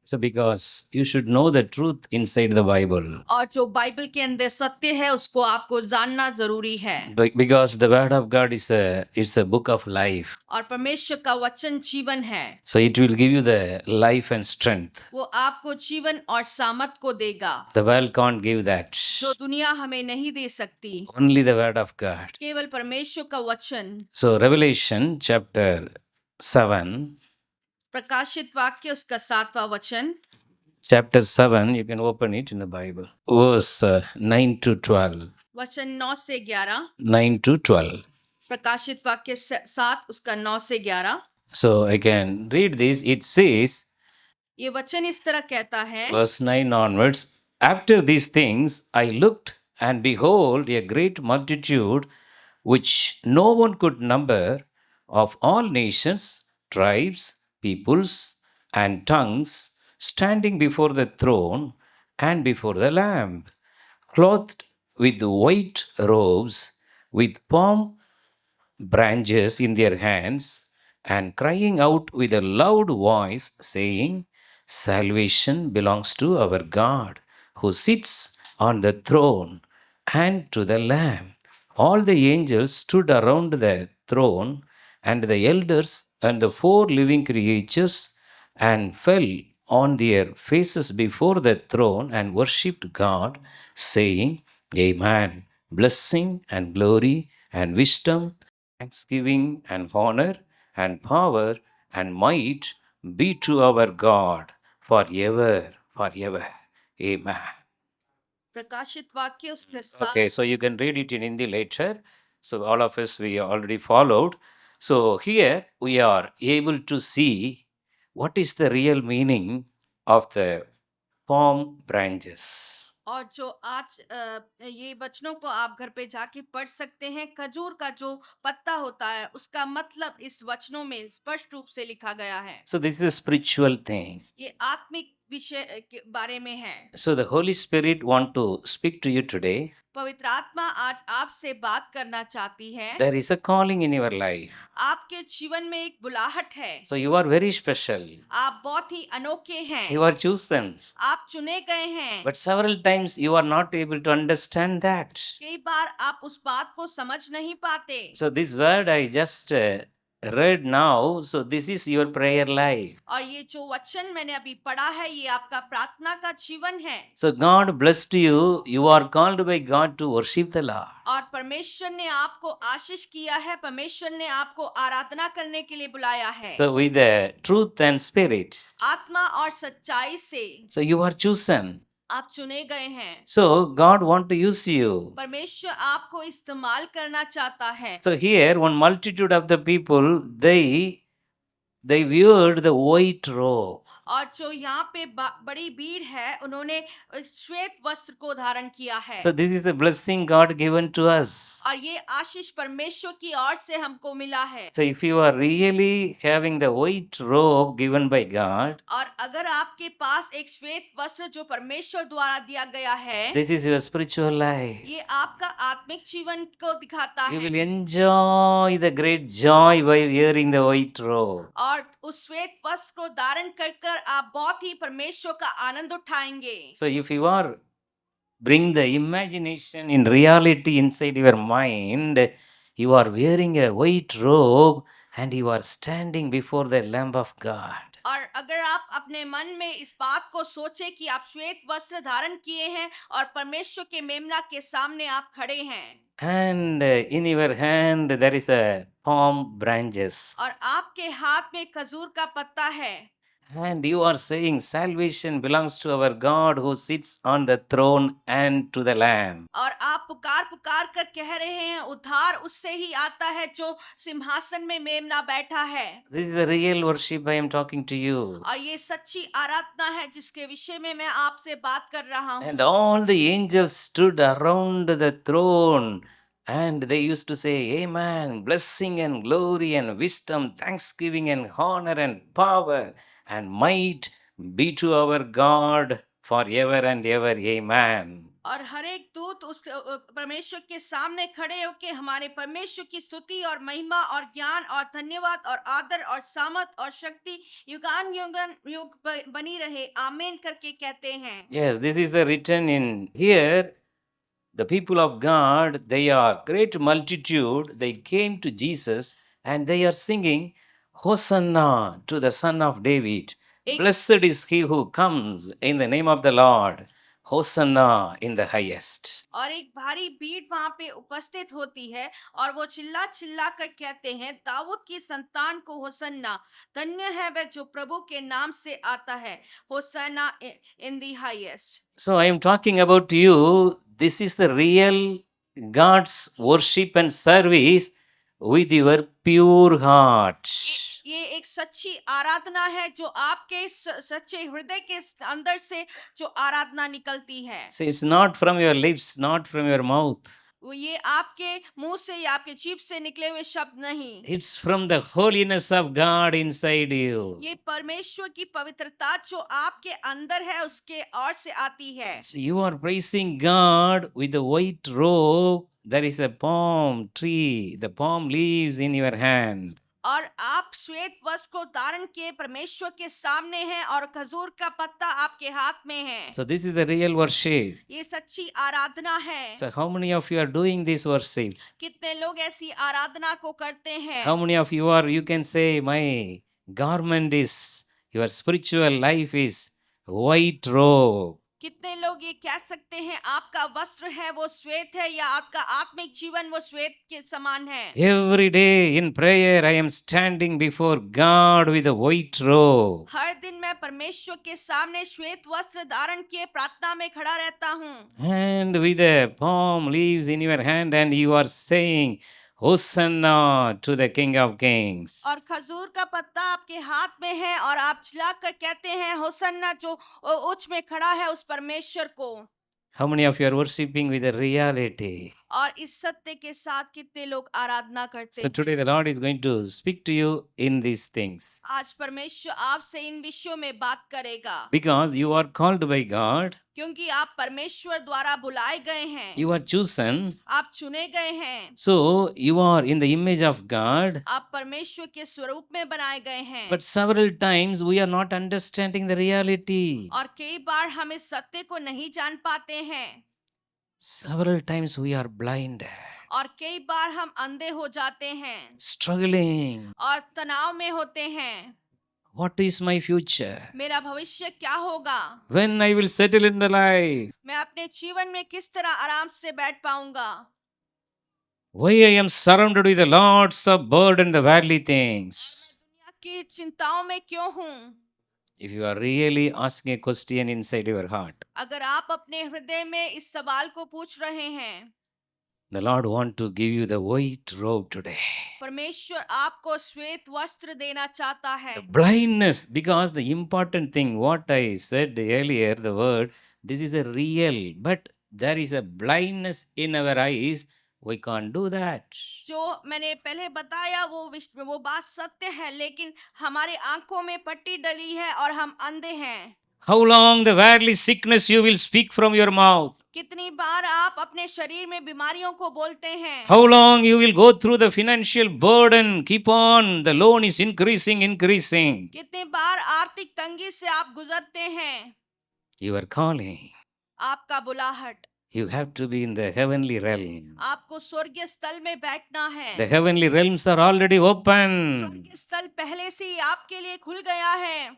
So, because you should know the truth inside the Bible. और जो Bible के अंदर सत्य है उसको आपको जानना जरूरी है। Because the Word of God is it's a book of life. और परमेश्वर का वचन जीवन है। So it will give you the life and strength. वो आपको जीवन और सामर्थ को देगा। The world can't give that. जो दुनिया हमें नहीं दे सकती। Only the Word of God. केवल परमेश्वर का वचन। So Revelation chapter 7. प्रकाशित वाक्य उसका 7वां वचन। Chapter 7, you can open it in the Bible. Verse 9 to 12. वचन 9 से 11। 9 to 12. प्रकाशित वाक्य 7 उसका 9 से 11। So I can read this. It says, ये वचन इस तरह कहता है। verse 9 onwards, after these things I looked, and behold, a great multitude, which no one could number, of all nations, tribes, peoples, and tongues, standing before the throne and before the Lamb, clothed with white robes, with palm branches in their hands, and crying out with a loud voice, saying, Salvation belongs to our God, who sits on the throne, and to the Lamb. All the angels stood around the throne, and the elders and the four living creatures, and fell on their faces before the throne and worshipped God, saying, Amen. Blessing and glory and wisdom, thanksgiving and honor and power and might be to our God forever, forever. Amen. प्रकाशित वाक्य उसके 7। Okay, so you can read it in Hindi later. So all of us, we already followed. So here we are able to see what is the real meaning of the palm branches. और जो आज ये वचनों को आप घर पे जाके पढ़ सकते हैं। खजूर का जो पत्ता होता है उसका मतलब इस वचनों में स्पष्ट रूप से लिखा गया है। So this is a spiritual thing. ये आत्मिक विषय के बारे में है। So the Holy Spirit want to speak to you today. पवित्र आत्मा आज आपसे बात करना चाहती है। There is a calling in your life. आपके जीवन में एक बुलाहट है। So you are very special. आप बहुत ही अनोखे हैं। You are chosen. आप चुने गए हैं। But several times you are not able to understand that. कई बार आप उस बात को समझ नहीं पाते। So this word I just read now, so this is your prayer life. और ये जो वचन मैंने अभी पढ़ा है ये आपका प्रार्थना का जीवन है। So God blessed you. You are called by God to worship the Lord. और परमेश्वर ने आपको आशीष किया है। परमेश्वर ने आपको आराधना करने के लिए बुलाया है। So with the truth and spirit. आत्मा और सच्चाई से। So you are chosen. आप चुने गए हैं। So God want to use you. परमेश्वर आपको इस्तेमाल करना चाहता है। So here one multitude of the people, they weared the white robe. और जो यहाँ पे बड़ी भीड़ है उन्होंने श्वेत वस्त्र को धारण किया है। So this is a blessing God given to us. और ये आशीष परमेश्वर की ओर से हमको मिला है। So if you are really having the white robe given by God, और अगर आपके पास एक श्वेत वस्त्र जो परमेश्वर द्वारा दिया गया है, this is your spiritual life. ये आपका आत्मिक जीवन को दिखाता You है। will enjoy the great joy by wearing the white robe. और उस श्वेत वस्त्र को धारण कर आप बहुत ही परमेश्वर का आनंद उठाएंगे। So if you are bring the imagination in reality inside your mind, you are wearing a white robe and you are standing before the Lamb of God. और अगर आप अपने मन में इस बात को सोचे कि आप श्वेत वस्त्र धारण किए हैं और परमेश्वर के मेमना के सामने आप खड़े हैं। And in your hand there is a palm branches. और आपके हाथ में खजूर का पत्ता है। And you are saying salvation belongs to our God who sits on the throne and to the Lamb. और आप पुकार पुकार कर कह रहे हैं उद्धार उससे ही आता है जो सिंहासन में मेमना बैठा है। This is the real worship I am talking to you. और ये सच्ची आराधना है जिसके विषय में मैं आपसे बात कर रहा हूँ। And all the angels stood around the throne. And they used to say, Amen, blessing and glory and wisdom, thanksgiving and honor and power and might be to our God forever and ever. Amen. और हर एक दूत उस परमेश्वर के सामने खड़े होके हमारे परमेश्वर की स्तुति और महिमा और ज्ञान और धन्यवाद और आदर और सामर्थ और शक्ति युगान युगान युग बनी रहे आमीन करके कहते हैं। Yes, this is the written in here. The people of God, they are great multitude. They came to Jesus and they are singing, Hosanna to the Son of David. एक Blessed is he who comes in the name of the Lord. Hosanna in the highest. और एक भारी भीड़ वहां पे उपस्थित होती है और वो चिल्ला चिल्ला कर कहते हैं, दाऊद की संतान को होसन्ना, धन्य है वह जो प्रभु के नाम से आता है, Hosanna in the highest. So I am talking about you. This is the real God's worship and service with your pure heart. ये एक सच्ची आराधना है जो आपके सच्चे हृदय के अंदर से जो आराधना निकलती है। So it's not from your lips, not from your mouth. वो ये आपके मुंह से या आपके जीभ से निकले हुए शब्द नहीं, It's from the holiness of God inside you. ये परमेश्वर की पवित्रता जो आपके अंदर है उसके और से आती है। So you are praising God with the white robe. There is a palm tree. The palm leaves in your hand. और आप श्वेत वस्त्र को धारण किए परमेश्वर के सामने हैं और खजूर का पत्ता आपके हाथ में है। So this is the real worship. ये सच्ची आराधना है। So how many of you are doing this worship? कितने लोग ऐसी आराधना को करते हैं? How many of you are, you can say, my garment is, your spiritual life is white robe. कितने लोग ये कह सकते हैं आपका वस्त्र है वो श्वेत है या आपका आत्मिक जीवन वो श्वेत के समान है? Every day in prayer, I am standing before God with a white robe. हर दिन मैं परमेश्वर के सामने श्वेत वस्त्र धारण किए प्रार्थना में खड़ा रहता हूँ And with the palm leaves in your hand, and you are saying, Hosanna to the King of Kings. और खजूर का पत्ता आपके हाथ में है और आप चिल्लाकर कहते हैं होसन्ना जो उच्च में खड़ा है उस परमेश्वर को। How many of you are worshipping with the reality? और इस सत्य के साथ कितने लोग आराधना करते So हैं? today the Lord is going to speak to you in these things. आज परमेश्वर आपसे इन विषयों में बात करेगा Because you are called by God, क्योंकि आप परमेश्वर द्वारा बुलाए गए हैं, you are chosen. आप चुने गए हैं, So you are in the image of God. आप परमेश्वर के स्वरूप में बनाए गए हैं। But several times we are not understanding the reality. और कई बार हम इस सत्य को नहीं जान पाते हैं Several times we are blind, और कई बार हम अंधे हो जाते हैं struggling. और तनाव में होते हैं। What is my future? मेरा भविष्य क्या होगा? When I will settle in the life? मैं अपने जीवन में किस तरह आराम से बैठ पाऊंगा? Why I am surrounded with the lots of burden, the worldly things? दुनिया की चिंताओं में क्यों हूँ? If you are really asking a question inside your heart, अगर आप अपने हृदय में इस सवाल को पूछ रहे हैं, the Lord want to give you the white robe today. परमेश्वर आपको श्वेत वस्त्र देना चाहता है। The blindness, because the important thing, what I said earlier, the word, this is a real, but there is a blindness in our eyes. We can't do that. जो मैंने पहले बताया वो बात सत्य है, लेकिन हमारे आंखों में पट्टी डली है और हम अंधे हैं। How long the worldly sickness you will speak from your mouth? कितनी बार आप अपने शरीर में बीमारियों को बोलते हैं? How long you will go through the financial burden? Keep on, the loan is increasing. कितनी बार आर्थिक तंगी से आप गुजरते हैं? You are calling. आपका बुलाहट, You have to be in the heavenly realm. आपको स्वर्गीय स्थल में बैठना है। The heavenly realms are already open. स्वर्गीय स्थल पहले से ही आपके लिए खुल गया है।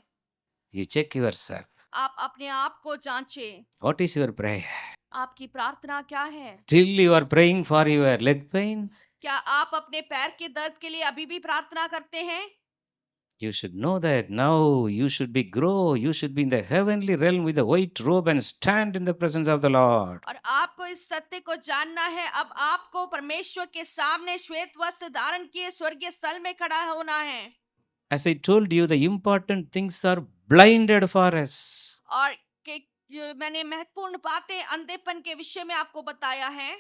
You check yourself. आप अपने आप को जांचें। What is your prayer? आपकी प्रार्थना क्या है? Still you are praying for your leg pain? क्या आप अपने पैर के दर्द के लिए अभी भी प्रार्थना करते हैं? You should know that now you should be grow. You should be in the heavenly realm with the white robe and stand in the presence of the Lord. और आपको इस सत्य को जानना है, अब आपको परमेश्वर के सामने श्वेत वस्त्र धारण किए स्वर्गीय स्थल में खड़ा होना है। As I told you, the important things are blinded for us. और मैंने महत्वपूर्ण बातें अंधेपन के विषय में आपको बताया है।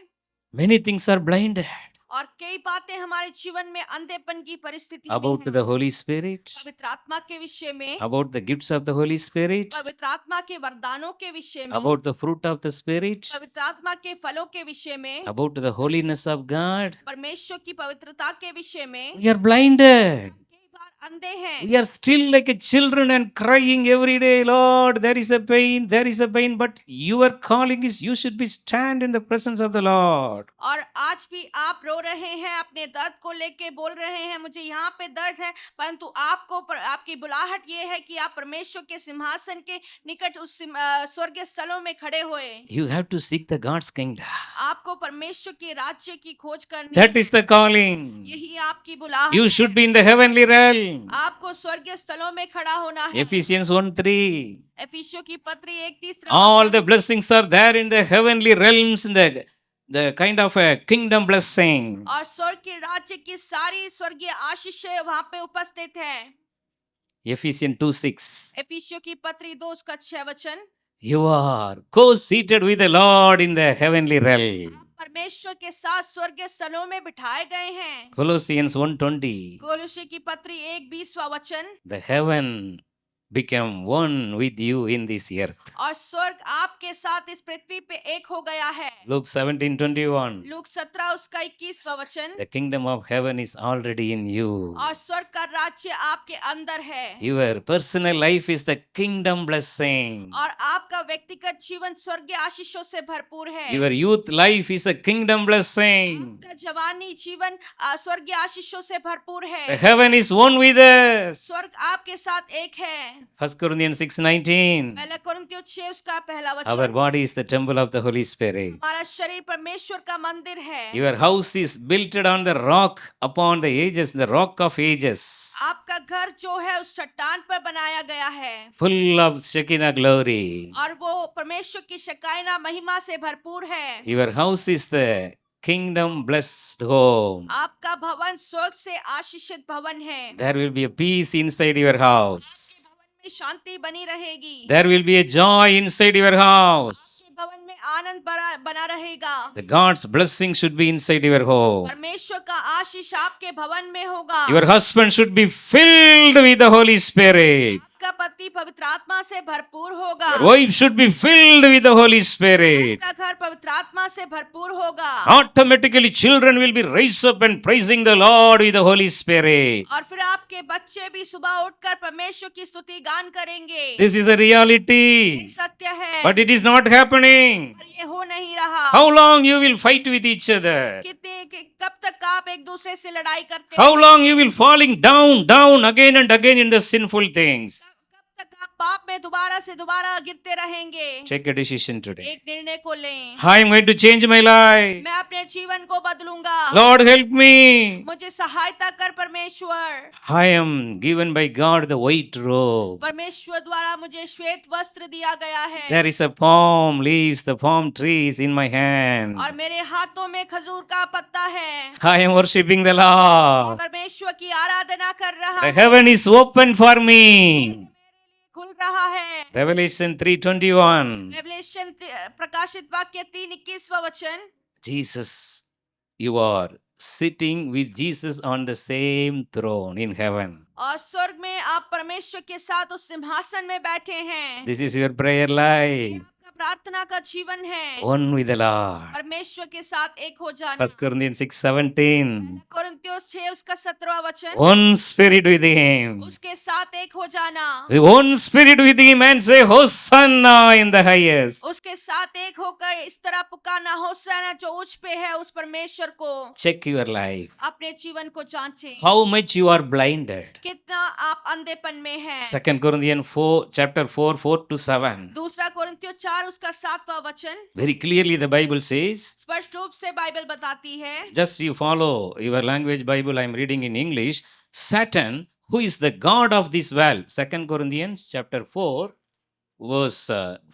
Many things are blinded. और कई बातें हमारे जीवन में अंधेपन की परिस्थिति में about है। the Holy Spirit, पवित्र आत्मा के विषय में, about the gifts of the Holy Spirit, पवित्र आत्मा के वरदानों के विषय में, about the fruit of the Spirit, पवित्र आत्मा के फलों के विषय में, about the holiness of God. परमेश्वर की पवित्रता के विषय में We are blinded. कई बार अंधे हैं। We are still like a children and crying every day, Lord, there is a pain, there is a pain. But your calling is you should be stand in the presence of the Lord. और आज भी आप रो रहे हैं, अपने दर्द को लेके बोल रहे हैं, मुझे यहाँ पे दर्द है, परंतु आपकी बुलाहट ये है कि आप परमेश्वर के सिंहासन के निकट उस स्वर्गीय स्थलों में खड़े हुए। You have to seek the God's kingdom. आपको परमेश्वर के राज्य की खोज करनी That is the calling. यही आपकी बुलाहट You है। should be in the heavenly realm. आपको स्वर्गीय स्थलों में खड़ा होना है। Ephesians 1:3. एफिसियों की पत्री 1:3 All the blessings are there in the heavenly realms, in the kind of a kingdom blessing. और स्वर्ग के राज्य की सारी स्वर्गीय आशीषें वहां पे उपस्थित है। Ephesians 2:6. एफिसियों की पत्री 2 उसका 6 वचन, You are co-seated with the Lord in the heavenly realm. परमेश्वर के साथ स्वर्गीय स्थलों में बिठाए गए हैं। Colossians 1:20. कोलोसी की पत्री 1:20 वचन, The heaven became one with you in this earth. और स्वर्ग आपके साथ इस पृथ्वी पे एक हो गया है। Luke 17:21. लूक 17 उसका 21 वचन, The kingdom of heaven is already in you. और स्वर्ग का राज्य आपके अंदर है। Your personal life is the kingdom blessing. और आपका व्यक्तिगत जीवन स्वर्गीय आशीषों से भरपूर है। Your youth life is a kingdom blessing. आपका जवानी जीवन स्वर्गीय आशीषों से भरपूर The है। heaven is one with us. स्वर्ग आपके साथ एक है। 1 Corinthians 6:19. पहला कोरिन्थियों 6 उसका पहला Our वचन, body is the temple of the Holy Spirit. हमारा शरीर परमेश्वर का मंदिर है। Your house is built on the rock upon the ages, the rock of ages, आपका घर जो है उस चट्टान पर बनाया गया है, full of Shekinah glory. और वो परमेश्वर की शकाइना महिमा से भरपूर है। Your house is the kingdom blessed home. आपका भवन स्वर्ग से आशीषित भवन है। There will be a peace inside your house. आपके भवन में शांति बनी रहेगी। There will be a joy inside your house. आपके भवन में आनंद बना रहेगा। The God's blessing should be inside your home. परमेश्वर का आशीष आपके भवन में होगा। Your husband should be filled with the Holy Spirit. आपका पति पवित्र आत्मा से भरपूर होगा। Your wife should be filled with the Holy Spirit. आपका घर पवित्र आत्मा से भरपूर होगा। Automatically, children will be raised up and praising the Lord with the Holy Spirit. और फिर आपके बच्चे भी सुबह उठकर परमेश्वर की स्तुति गान करेंगे। This is the reality. सत्य है, But it is not happening. पर ये हो नहीं रहा। How long you will fight with each other? कब तक आप एक दूसरे से लड़ाई करते How हैं? long you will falling down again and again in the sinful things? कब तक आप पाप में दोबारा से दोबारा गिरते रहेंगे? Take a decision today. एक निर्णय को लें। I am going to change my life. मैं अपने जीवन को बदलूंगा। Lord, help me. मुझे सहायता कर परमेश्वर। I am given by God the white robe. परमेश्वर द्वारा मुझे श्वेत वस्त्र दिया गया है। There is a palm leaves, the palm trees in my hand. और मेरे हाथों में खजूर का पत्ता है। I am worshipping the Lord. परमेश्वर की आराधना कर रहा The हूँ। heaven is open for me. खुल रहा है। Revelation 3:21. रेवलेशन प्रकाशित वाक्य 3:21 वचन, Jesus, you are sitting with Jesus on the same throne in heaven. और स्वर्ग में आप परमेश्वर के साथ उस सिंहासन में बैठे हैं। This is your prayer life. आपका प्रार्थना का जीवन है। One with the Lord. परमेश्वर के साथ एक हो जाना। 1 Corinthians 6:17. कोरिन्थियों 6 उसका 17वां वचन, One spirit with him. उसके साथ एक हो जाना। One spirit with him and say, Hosanna in the highest. उसके साथ एक होकर इस तरह पुकारना, होशाना जो उच्च पे है उस परमेश्वर को। Check your life. अपने जीवन को जांचें। How much you are blinded. कितना आप अंधेपन में हैं। 2 Corinthians 4, chapter 4, 4-7. दूसरा कोरिन्थियों 4 उसका 7वां वचन, Very clearly the Bible says, स्पष्ट रूप से बाइबल बताती है। just you follow your language Bible, I am reading in English. Satan, who is the God of this world. 2 Corinthians chapter 4, verse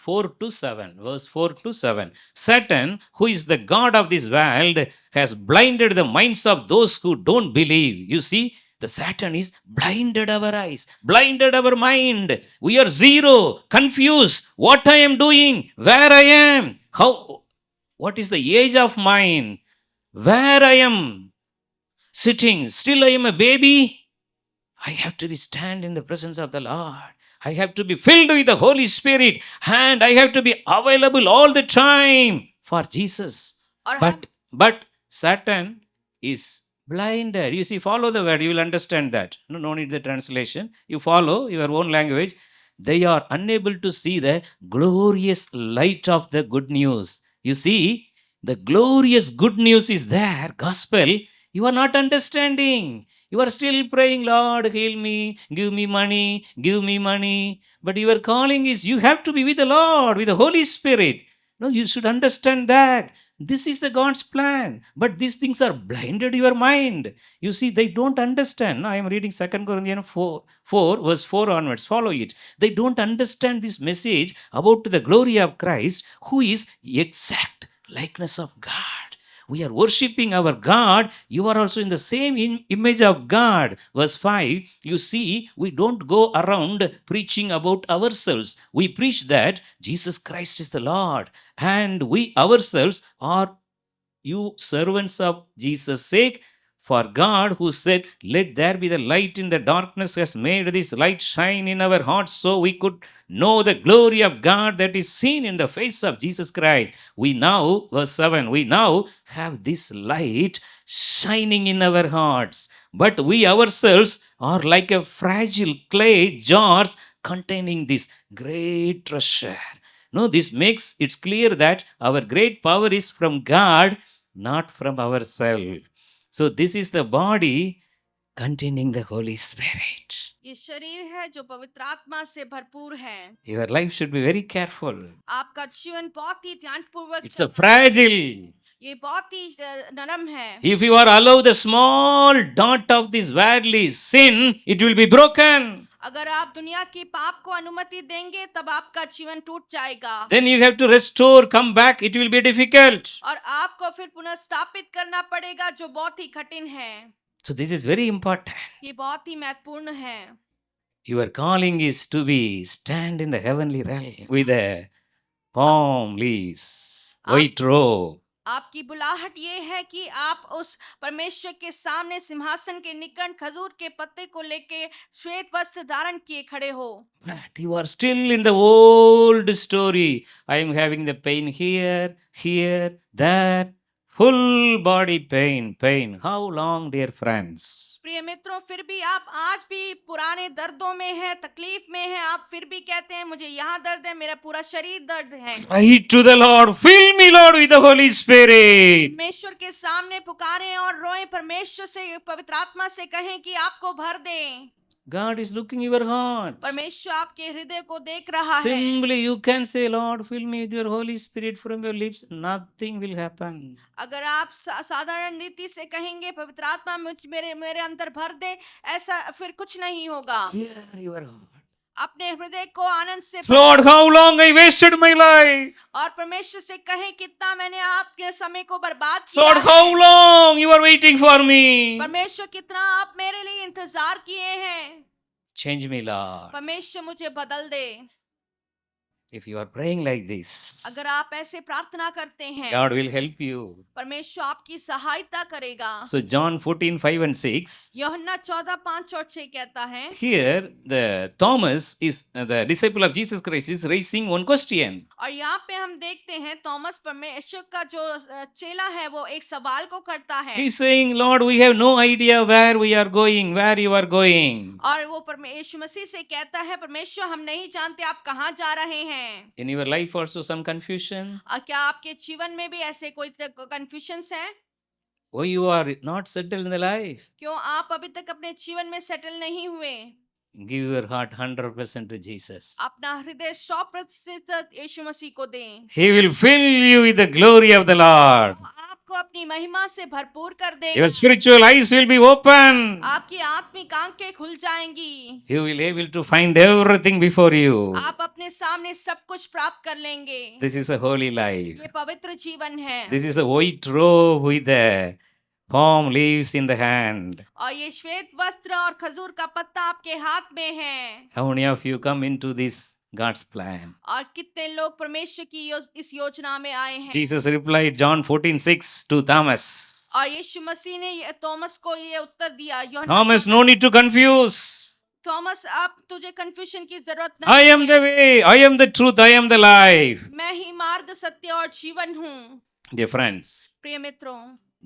4-7. Verse 4-7. Satan, who is the God of this world, has blinded the minds of those who don't believe. You see, the Satan is blinded our eyes, blinded our mind. We are zero, confused. What I am doing, where I am, how, what is the age of mine, where I am. sitting. Still I am a baby. I have to be stand in the presence of the Lord. I have to be filled with the Holy Spirit and I have to be available all the time for Jesus. और हम But Satan is blinded. You see, follow the word, you will understand that. No need the translation. You follow your own language. They are unable to see the glorious light of the good news. You see, the glorious good news is there, gospel. You are not understanding. You are still praying, Lord, heal me, give me money, give me money. But your calling is you have to be with the Lord, with the Holy Spirit. No, you should understand that. This is the God's plan. But these things are blinded your mind. You see, they don't understand. I am reading 2 Corinthians 4, verse 4 onwards. Follow it. They don't understand this message about the glory of Christ, who is exact likeness of God. We are worshipping our God. You are also in the same image of God. Verse 5, you see, we don't go around preaching about ourselves. We preach that Jesus Christ is the Lord, and we ourselves are you servants of Jesus' sake. For God, who said, let there be the light in the darkness, has made this light shine in our hearts so we could know the glory of God that is seen in the face of Jesus Christ. We now, verse 7, we now have this light shining in our hearts. But we ourselves are like a fragile clay jars containing this great treasure. No, this makes it clear that our great power is from God, not from ourselves. So this is the body containing the Holy Spirit. ये शरीर है जो पवित्र आत्मा से भरपूर है। Your life should be very careful. आपका जीवन बहुत ही ध्यानपूर्वक It's a fragile. ये बहुत ही नरम है। If you are allowed the small dot of this worldly sin, it will be broken. अगर आप दुनिया की पाप को अनुमति देंगे तब आपका जीवन टूट जाएगा। Then you have to restore, come back, it will be difficult. और आपको फिर पुनः स्थापित करना पड़ेगा जो बहुत ही कठिन है। So this is very important. ये बहुत ही महत्वपूर्ण है। Your calling is to be stand in the heavenly realm with the palm leaves, white robe. आपकी बुलाहट ये है कि आप उस परमेश्वर के सामने सिंहासन के निकट खजूर के पत्ते को लेके श्वेत वस्त्र धारण किए खड़े हो। But you are still in the old story. I am having the pain here, there. Full body pain. How long, dear friends? प्रिय मित्रों, फिर भी आप आज भी पुराने दर्दों में हैं, तकलीफ में हैं। आप फिर भी कहते हैं मुझे यहाँ दर्द है, मेरा पूरा शरीर दर्द है। Cry to the Lord, fill me, Lord, with the Holy Spirit. परमेश्वर के सामने पुकारें और रोएं, परमेश्वर से, पवित्र आत्मा से कहें कि आपको भर दें। God is looking your heart. परमेश्वर आपके हृदय को देख रहा है। Simply you can say, Lord, fill me with your Holy Spirit from your lips. Nothing will happen. अगर आप साधारण रीति से कहेंगे पवित्र आत्मा मुझ मेरे अंदर भर दे, ऐसा फिर कुछ नहीं होगा। Clear your heart. अपने हृदय को आनंद से Lord, how long I wasted my life. और परमेश्वर से कहें कितना मैंने आपके समय को बर्बाद किया Lord, है। how long you are waiting for me. परमेश्वर कितना आप मेरे लिए इंतजार किए हैं। Change me, Lord. परमेश्वर मुझे बदल दे। If you are praying like this, अगर आप ऐसे प्रार्थना करते हैं, God will help you. परमेश्वर आपकी सहायता करेगा। So John 14:5-6. यूहन्ना 14:5-6 कहता है, Here the Thomas is the disciple of Jesus Christ is raising one question. और यहाँ पे हम देखते हैं थॉमस परमेश्वर का जो चेला है वो एक सवाल को करता है। He's saying, Lord, we have no idea where we are going, where you are going. और वो परमेश्वर मसीह से कहता है, परमेश्वर हम नहीं जानते आप कहाँ जा रहे हैं। In your life also some confusion? क्या आपके जीवन में भी ऐसे कोई कंफ्यूजन्स हैं? Why you are not settled in the life? क्यों आप अभी तक अपने जीवन में सेटल नहीं हुए? Give your heart 100% to Jesus. अपना हृदय 100% यीशु मसीह को दें। He will fill you with the glory of the Lord. आपको अपनी महिमा से भरपूर कर देगा। Your spiritual eyes will be open. आपकी आत्मिक आंखें खुल जाएंगी। You will be able to find everything before you. आप अपने सामने सब कुछ प्राप्त कर लेंगे। This is a holy life. ये पवित्र जीवन है। This is a white robe with the palm leaves in the hand. और ये श्वेत वस्त्र और खजूर का पत्ता आपके हाथ में है। How many of you come into this God's plan? और कितने लोग परमेश्वर की इस योजना में आए हैं? Jesus replied, John 14:6 to Thomas. और यीशु मसीह ने थॉमस को ये उत्तर दिया, Thomas, no need to confuse. Thomas, आप तुझे कंफ्यूजन की जरूरत I नहीं am है। the way, I am the truth, I am the life. मैं ही मार्ग, सत्य और जीवन हूँ। Dear friends, प्रिय मित्रों,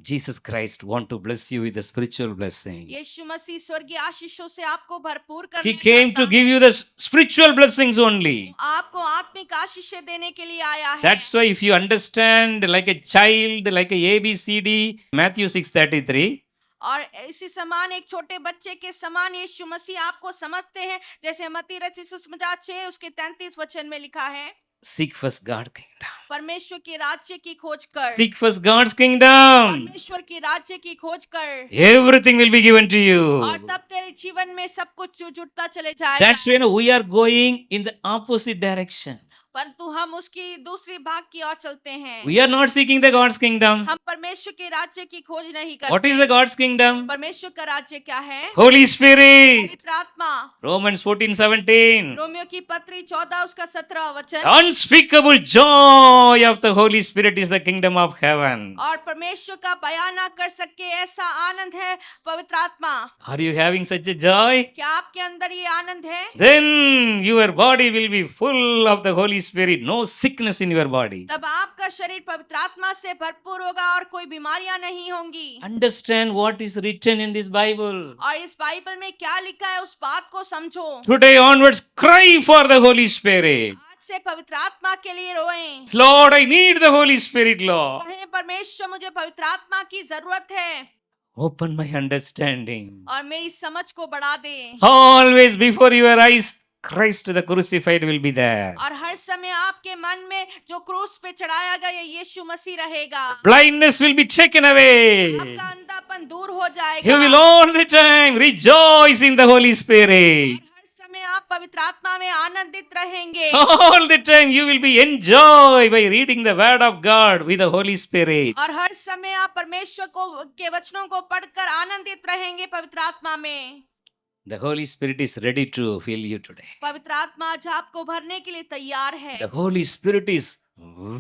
Jesus Christ want to bless you with a spiritual blessing. यीशु मसीह स्वर्गीय आशीषों से आपको भरपूर He करना came चाहता to give है। you the spiritual blessings only. आपको आत्मिक आशीषें देने के लिए आया है। That's why if you understand like a child, like a ABCD, Matthew 6:33, और इसी समान एक छोटे बच्चे के समान यीशु मसीह आपको समझते हैं, जैसे मत्ती रचित सुसमाचार 6 उसके 33 वचन में लिखा है, seek first God's kingdom. परमेश्वर के राज्य की खोज कर। Seek first God's kingdom. परमेश्वर के राज्य की खोज कर, Everything will be given to और you. तब तेरे जीवन में सब कुछ जुटता चले जाएगा। That's when we are going in the opposite direction. परंतु हम उसकी दूसरी भाग की ओर चलते हैं। We are not seeking the God's kingdom. हम परमेश्वर के राज्य की खोज नहीं करते। What is the God's kingdom? परमेश्वर का राज्य क्या है? Holy Spirit. पवित्र आत्मा। Romans 14:17. रोमियो की पत्री 14 उसका 17 वचन। Unspeakable joy of the Holy Spirit is the kingdom of heaven. और परमेश्वर का बयान ना कर सके ऐसा आनंद है पवित्र आत्मा। Are you having such a joy? क्या आपके अंदर ये आनंद है? Then your body will be full of the Holy Spirit. No sickness in your body. तब आपका शरीर पवित्र आत्मा से भरपूर होगा और कोई बीमारियां नहीं होंगी। Understand what is written in this Bible. और इस बाइबल में क्या लिखा है उस बात को समझो। Today onwards, cry for the Holy Spirit. आज से पवित्र आत्मा के लिए रोएं। Lord, I need the Holy Spirit, Lord. कहें, परमेश्वर मुझे पवित्र आत्मा की जरूरत है Open my understanding. और मेरी समझ को बढ़ा दे। Always before your eyes, Christ the crucified will be there. और हर समय आपके मन में जो क्रूस पे चढ़ाया गया ये यीशु मसीह रहेगा। Blindness will be taken away. आपका अंधापन दूर हो जाएगा। You will all the time rejoice in the Holy Spirit. और हर समय आप पवित्र आत्मा में आनंदित रहेंगे। All the time you will be enjoy by reading the word of God with the Holy Spirit. और हर समय आप परमेश्वर को के वचनों को पढ़कर आनंदित रहेंगे पवित्र आत्मा में। The Holy Spirit is ready to fill you today. पवित्र आत्मा आज आपको भरने के लिए तैयार है। The Holy Spirit is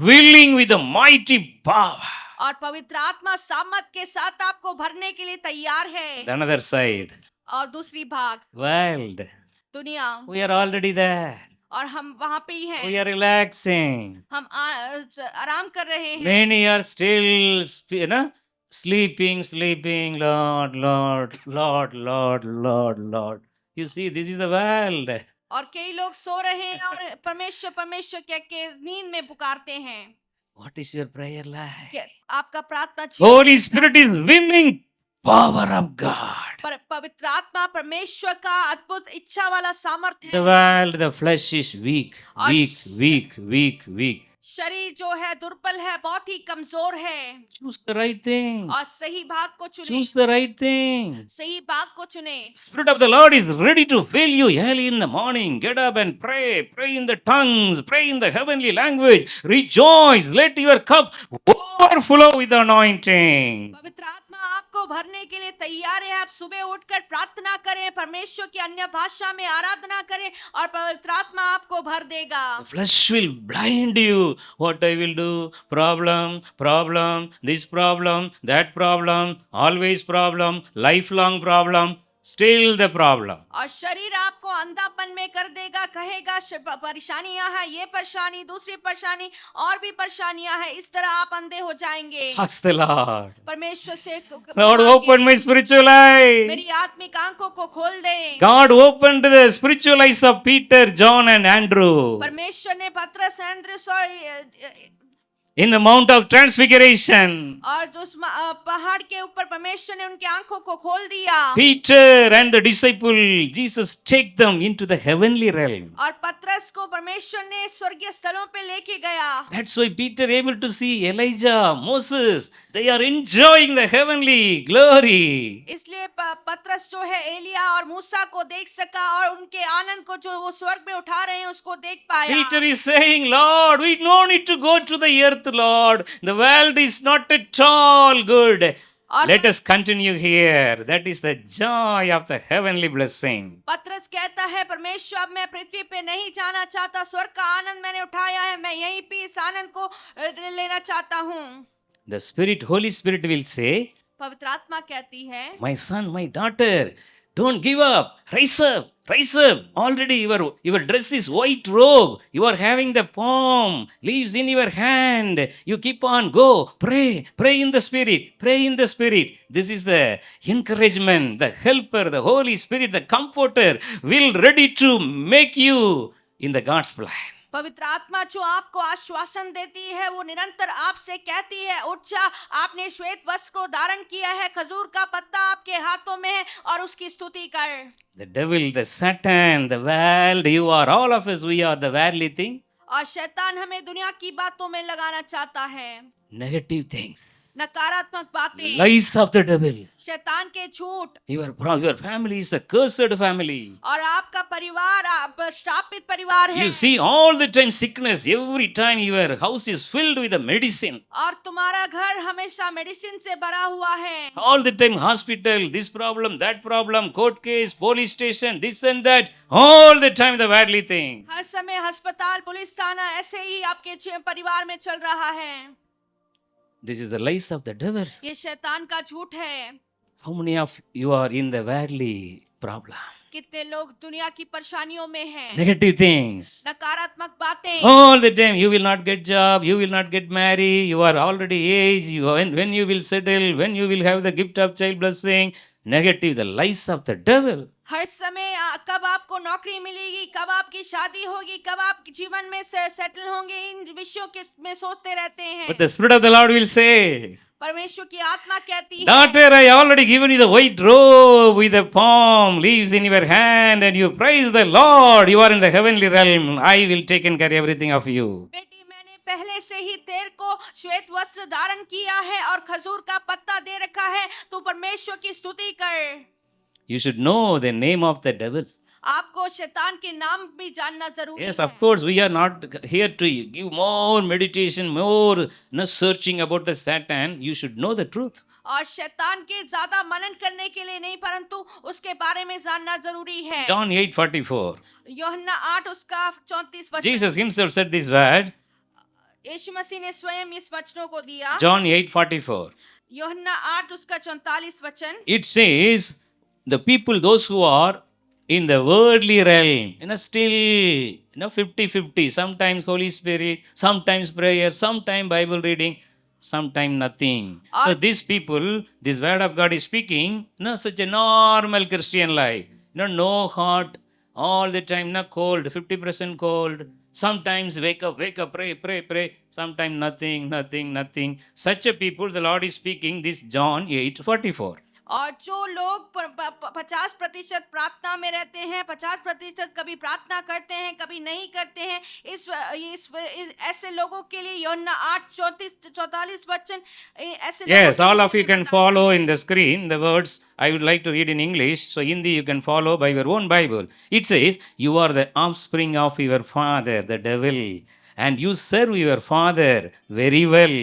willing with a mighty power. और पवित्र आत्मा सामर्थ के साथ आपको भरने के लिए तैयार है। The another side, और दूसरी भाग world. दुनिया, We are already there. और हम वहाँ पे ही हैं। We are relaxing. हम आराम कर रहे हैं। Many are still, sleeping. Lord, Lord, Lord, Lord, Lord, Lord. You see, this is the world. और कई लोग सो रहे हैं और परमेश्वर परमेश्वर कह के नींद में पुकारते हैं। What is your prayer life? क्या आपका प्रार्थना जीवन Holy Spirit is willing power of God. पर पवित्र आत्मा परमेश्वर का अद्भुत इच्छा वाला सामर्थ्य The है। world, the flesh is weak, weak. शरीर जो है दुर्बल है, बहुत ही कमजोर है। Choose the right thing. और सही भाग को चुने। Choose the right thing. सही भाग को चुने। Spirit of the Lord is ready to fill you early in the morning. Get up and pray. Pray in the tongues. Pray in the heavenly language. Rejoice. Let your cup overflow with the anointing. पवित्र आत्मा आपको भरने के लिए तैयार है। आप सुबह उठकर प्रार्थना करें, परमेश्वर की अन्य भाषा में आराधना करें और पवित्र आत्मा आपको भर देगा। The flesh will blind you. What I will do? Problem, this problem, that problem, always problem, lifelong problem, still the problem. और शरीर आपको अंधापन में कर देगा, कहेगा परेशानियां हैं, ये परेशानी, दूसरी परेशानी और भी परेशानियां हैं। इस तरह आप अंधे हो जाएंगे। Ask the Lord. परमेश्वर से Lord, open my spiritual eyes. मेरी आत्मिक आंखों को खोल दे। God opened the spiritual eyes of Peter, John and Andrew परमेश्वर ने पतरस, एंद्रुस और in the Mount of Transfiguration. और जो उस पहाड़ के ऊपर परमेश्वर ने उनकी आंखों को खोल दिया। Peter and the disciple, Jesus take them into the heavenly realm. और पतरस को परमेश्वर ने स्वर्गीय स्थलों पे लेके गया। That's why Peter able to see Elijah, Moses. They are enjoying the heavenly glory. इसलिए पतरस जो है एलिया और मूसा को देख सका और उनके आनंद को जो वो स्वर्ग में उठा रहे हैं उसको देख पाया। Peter is saying, Lord, we no need to go to the earth, Lord. The world is not at all good. Let us continue here. That is the joy of the heavenly blessing. पतरस कहता है, परमेश्वर अब मैं पृथ्वी पे नहीं जाना चाहता, स्वर्ग का आनंद मैंने उठाया है, मैं यहीं पे इस आनंद को लेना चाहता हूँ। The Spirit, Holy Spirit will say, पवित्र आत्मा कहती है, My son, my daughter, don't give up. Rise up, rise up. Already your dress is white robe. You are having the palm leaves in your hand. You keep on, go, pray, pray in the spirit, pray in the spirit. This is the encouragement, the helper, the Holy Spirit, the comforter will ready to make you in the God's plan. पवित्र आत्मा जो आपको आश्वासन देती है वो निरंतर आपसे कहती है, उठ जा, आपने श्वेत वस्त्र को धारण किया है, खजूर का पत्ता आपके हाथों में है और उसकी स्तुति कर। The devil, the Satan, the world, you are all of us, we are the worldly thing. और शैतान हमें दुनिया की बातों में लगाना चाहता है, Negative things. नकारात्मक बातें, Lies of the devil. शैतान के झूठ, Your family is a cursed family. और आपका परिवार आप श्रापित परिवार है। You see all the time sickness. Every time your house is filled with the medicine. और तुम्हारा घर हमेशा मेडिसिन से भरा हुआ है। All the time hospital, this problem, that problem, court case, police station, this and that. All the time the worldly thing. हर समय अस्पताल, पुलिस थाना, ऐसे ही आपके परिवार में चल रहा है। This is the lies of the devil. ये शैतान का झूठ है। How many of you are in the worldly problem? कितने लोग दुनिया की परेशानियों में हैं? Negative things. नकारात्मक बातें। All the time you will not get job, you will not get married, you are already aged, when you will settle, when you will have the gift of child blessing. Negative, the lies of the devil. हर समय कब आपको नौकरी मिलेगी, कब आपकी शादी होगी, कब आप जीवन में सेटल होंगे, इन विषयों के में सोचते रहते हैं। But the Spirit of the Lord will say, परमेश्वर की आत्मा कहती है, daughter, I already given you the white robe with the palm leaves in your hand, and you praise the Lord. You are in the heavenly realm. I will take care everything of you. बेटी मैंने पहले से ही तेरे को श्वेत वस्त्र धारण किया है और खजूर का पत्ता दे रखा है, तू परमेश्वर की स्तुति कर। You should know the name of the devil. आपको शैतान के नाम भी जानना जरूरी Yes, है। of course, we are not here to give more meditation, more searching about the Satan. You should know the truth. और शैतान के ज्यादा मनन करने के लिए नहीं, परंतु उसके बारे में जानना जरूरी है। John 8:44. यूहन्ना 8 उसका 34 वचन। Jesus himself said this word. यीशु मसीह ने स्वयं इस वचनों को दिया। John 8:44. यूहन्ना 8 उसका 44 वचन। It says, the people, those who are in the worldly realm, still, 50-50. Sometimes Holy Spirit, sometimes prayer, sometimes Bible reading, sometimes nothing. So these people, this word of God is speaking, such a normal Christian life. No heart, all the time, cold, 50% cold. Sometimes wake up, pray. Sometimes nothing. Such a people, the Lord is speaking, this John 8:44. और जो लोग 50% प्रार्थना में रहते हैं, 50% कभी प्रार्थना करते हैं, कभी नहीं करते हैं, इस ऐसे लोगों के लिए यूहन्ना 8:44 वचन ऐसे Yes, लोगों all के of you विषय में can बताता follow in the screen the words. I would like to read in English, so Hindi you can follow by your own Bible. It says, you are the offspring of your father, the devil, and you serve your father very well,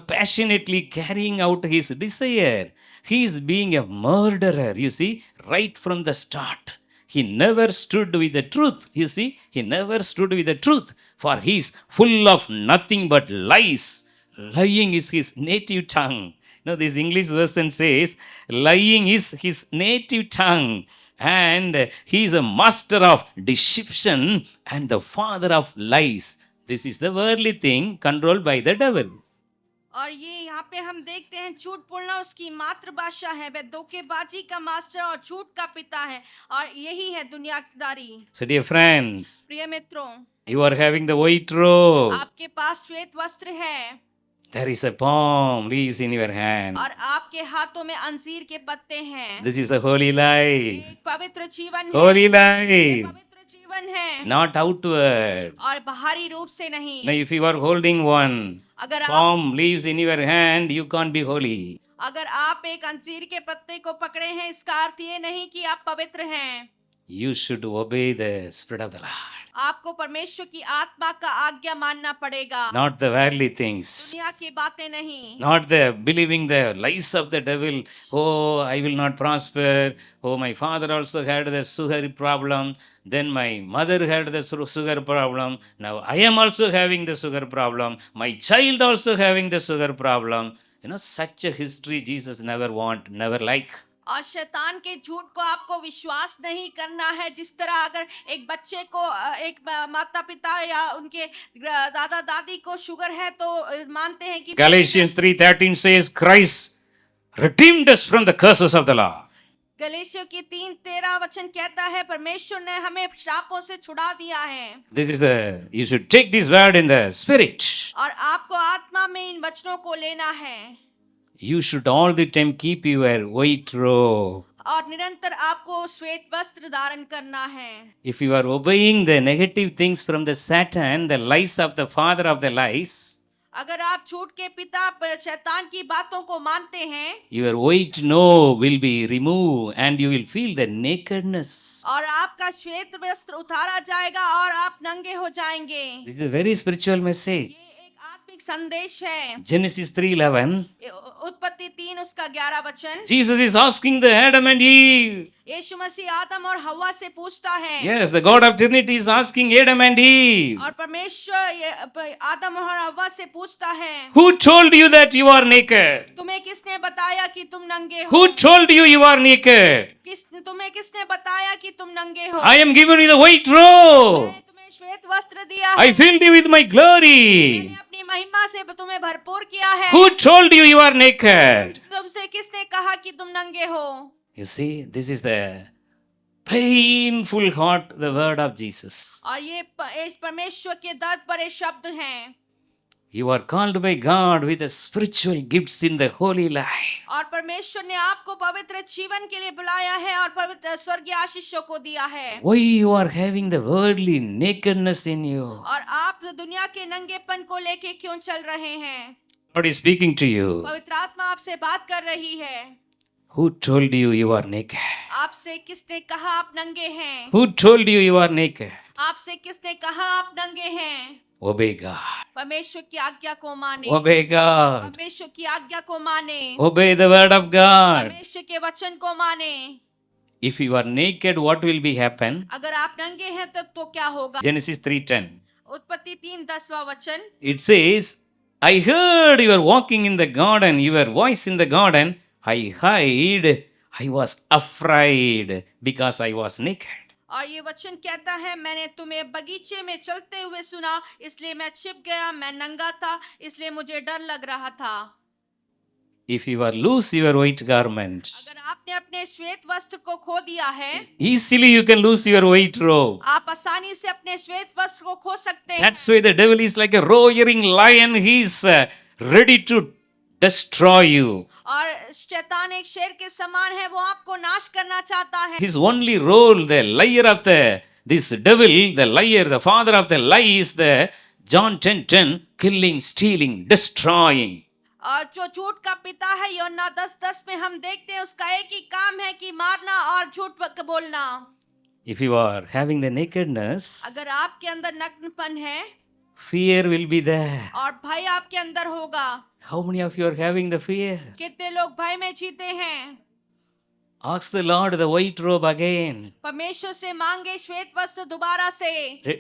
passionately carrying out his desire. He is being a murderer, you see, right from the start. He never stood with the truth, you see. He never stood with the truth, for he is full of nothing but lies. Lying is his native tongue. This English version says, lying is his native tongue. And he is a master of deception and the father of lies. This is the worldly thing controlled by the devil. और ये यहाँ पे हम देखते हैं, झूठ बोलना उसकी मातृभाषा है, वह धोखेबाजी का मास्टर और झूठ का पिता है, और यही है दुनियादारी। So dear friends, प्रिय मित्रों, you are having the white robe. आपके पास श्वेत वस्त्र है, There is a palm leaves in your hand. और आपके हाथों में अंजीर के पत्ते हैं। This is a holy life. एक पवित्र जीवन है, Holy ये life. पवित्र जीवन है, Not outward. और बाहरी रूप से नहीं। Now, if you are holding one अगर आप palm leaves in your hand, you can't be holy. अगर आप एक अंजीर के पत्ते को पकड़े हैं, इसका अर्थ ये नहीं कि आप पवित्र हैं। You should obey the Spirit of the Lord. आपको परमेश्वर की आत्मा का आज्ञा मानना पड़ेगा, Not the worldly things. दुनिया की बातें नहीं। Not the believing the lies of the devil. Oh, I will not prosper. Oh, my father also had the sugar problem. Then my mother had the sugar problem. Now I am also having the sugar problem. My child also having the sugar problem. such a history Jesus never want, never like. और शैतान के झूठ को आपको विश्वास नहीं करना है। जिस तरह अगर एक बच्चे को एक माता पिता या उनके दादा दादी को शुगर है तो मानते हैं कि Galatians 3:13 says, Christ redeemed us from the curses of the law. गलेशियों की 3:13 वचन कहता है परमेश्वर ने हमें श्रापों से छुड़ा दिया है। This is you should take this word in the spirit. और आपको आत्मा में इन वचनों को लेना है। You should all the time keep your white robe. और निरंतर आपको श्वेत वस्त्र धारण करना है। If you are obeying the negative things from the Satan, the lies of the father of the lies, अगर आप झूठ के पिता शैतान की बातों को मानते हैं, your white robe will be removed and you will feel the nakedness. और आपका श्वेत वस्त्र उतारा जाएगा और आप नंगे हो जाएंगे। This is a very spiritual message. ये एक आत्मिक संदेश है। Genesis 3:11. उत्पत्ति 3 उसका 11 वचन। Jesus is asking the Adam and Eve. यीशु मसीह आदम और हव्वा से पूछता है। Yes, the God of Trinity is asking Adam and Eve. और परमेश्वर आदम और हव्वा से पूछता है, Who told you that you are naked? तुम्हें किसने बताया कि तुम नंगे हो? Who told you you are naked? तुम्हें किसने बताया कि तुम नंगे हो? I am giving you the white robe. मैंने तुम्हें श्वेत वस्त्र दिया है। I filled you with my glory. मैंने अपनी महिमा से तुम्हें भरपूर किया है। Who told you you are naked? तुमसे किसने कहा कि तुम नंगे हो? You see, this is the painful heart, the word of Jesus. और ये परमेश्वर के दर्द भरे शब्द हैं। You are called by God with the spiritual gifts in the holy life. और परमेश्वर ने आपको पवित्र जीवन के लिए बुलाया है और पवित्र स्वर्गीय आशीषों को दिया है। Why you are having the worldly nakedness in you? और आप दुनिया के नंगेपन को लेके क्यों चल रहे हैं? God is speaking to you. पवित्र आत्मा आपसे बात कर रही है। Who told you you are naked? आपसे किसने कहा आप नंगे हैं? Who told you you are naked? आपसे किसने कहा आप नंगे हैं? Obey God. परमेश्वर की आज्ञा को माने। Obey God. परमेश्वर की आज्ञा को माने। Obey the word of God. परमेश्वर के वचन को माने। If you are naked, what will be happen? अगर आप नंगे हैं तो क्या होगा? Genesis 3:10. उत्पत्ति 3:10वां वचन। It says, I heard you were walking in the garden, your voice in the garden. I hid. I was afraid because I was naked. और ये वचन कहता है मैंने तुम्हें बगीचे में चलते हुए सुना इसलिए मैं छिप गया, मैं नंगा था इसलिए मुझे डर लग रहा था। If you are lose your white garment, अगर आपने अपने श्वेत वस्त्र को खो दिया है, easily you can lose your white robe. आप आसानी से अपने श्वेत वस्त्र को खो सकते हैं। That's why the devil is like a roaring lion. He is ready to destroy you. और शैतान एक शेर के समान है, वो आपको नाश करना चाहता है। His only role, the liar of this devil, the liar, the father of the lie is the John 10:10, killing, stealing, destroying. और जो झूठ का पिता है यूहन्ना 10:10 में हम देखते हैं उसका एक ही काम है कि मारना और झूठ बोलना। If you are having the nakedness, अगर आपके अंदर नग्नपन है fear will be there. और भय आपके अंदर होगा। How many of you are having the fear? कितने लोग भय में जीते हैं? Ask the Lord the white robe again. परमेश्वर से मांगे श्वेत वस्त्र दोबारा से।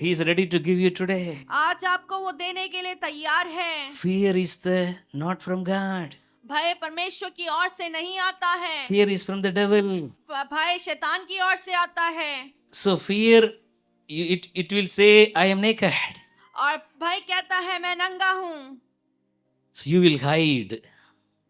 He is ready to give you today. आज आपको वो देने के लिए तैयार है। Fear is not from God. भय परमेश्वर की ओर से नहीं आता है। Fear is from the devil. भय शैतान की ओर से आता है। So fear, it will say, I am naked. और भय कहता है मैं नंगा हूँ। So you will hide.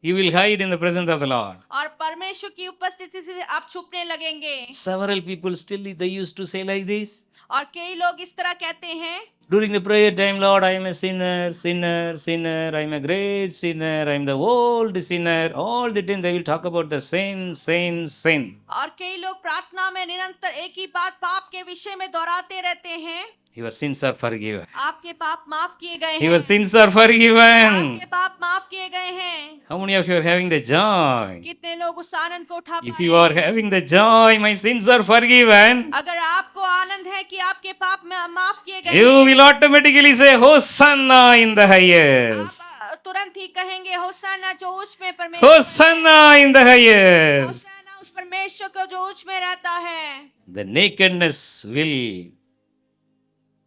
You will hide in the presence of the Lord. और परमेश्वर की उपस्थिति से आप छुपने लगेंगे। Several people still they used to say like this. और कई लोग इस तरह कहते हैं During the prayer time, Lord, I am a sinner, sinner, sinner. I am a great sinner. I am the old sinner. All the time they will talk about the sin, sin, sin. और कई लोग प्रार्थना में निरंतर एक ही बात पाप के विषय में दोहराते रहते हैं। Your sins are forgiven. आपके पाप माफ किए गए हैं। Your sins are forgiven. आपके पाप माफ किए गए हैं। How many of you are having the joy? कितने लोग उस आनंद को उठा If पाए? you are having the joy, my sins are forgiven. अगर आपको आनंद है कि आपके पाप माफ किए गए You हैं, will automatically say, Hosanna in the highest. आप तुरंत ही कहेंगे होशाना जो उच्च में परमेश्वर, Hosanna in the highest. होशाना उस परमेश्वर को जो उच्च में रहता है। The nakedness will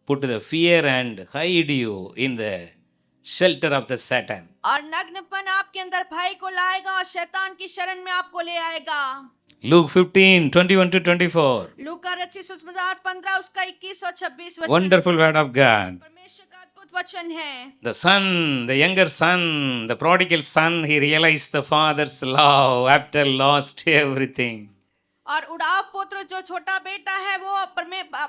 put the fear and hide you in the shelter of the Satan. और नग्नपन आपके अंदर भय को लाएगा और शैतान की शरण में आपको ले आएगा। Luke 15, 21 to 24. लूका रचित सुसमाचार 15 उसका 21 और 26 वचन। Wonderful word of God. परमेश्वर का अद्भुत वचन है। The son, the younger son, the prodigal son, he realized the father's love after lost everything. और उड़ाव पुत्र जो छोटा बेटा है वो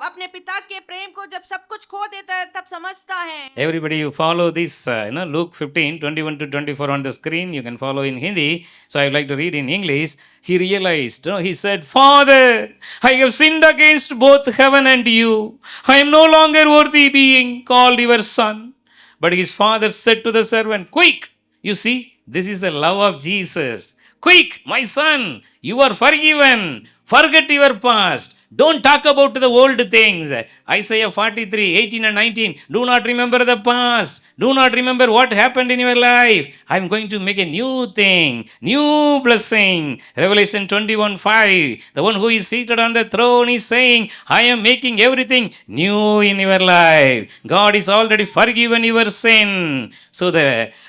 अपने पिता के प्रेम को जब सब कुछ खो देता है तब समझता है। Everybody, you follow this, Luke 15, 21 to 24 on the screen. You can follow in Hindi. So I would like to read in English. He realized, he said, Father, I have sinned against both heaven and you. I am no longer worthy being called your son. But his father said to the servant, Quick! You see, this is the love of Jesus. Quick, my son, you are forgiven. Forget your past. Don't talk about the old things. Isaiah 43, 18 and 19. Do not remember the past. Do not remember what happened in your life. I am going to make a new thing, new blessing. Revelation 21, 5. The one who is seated on the throne is saying, I am making everything new in your life. God is already forgiven your sin. So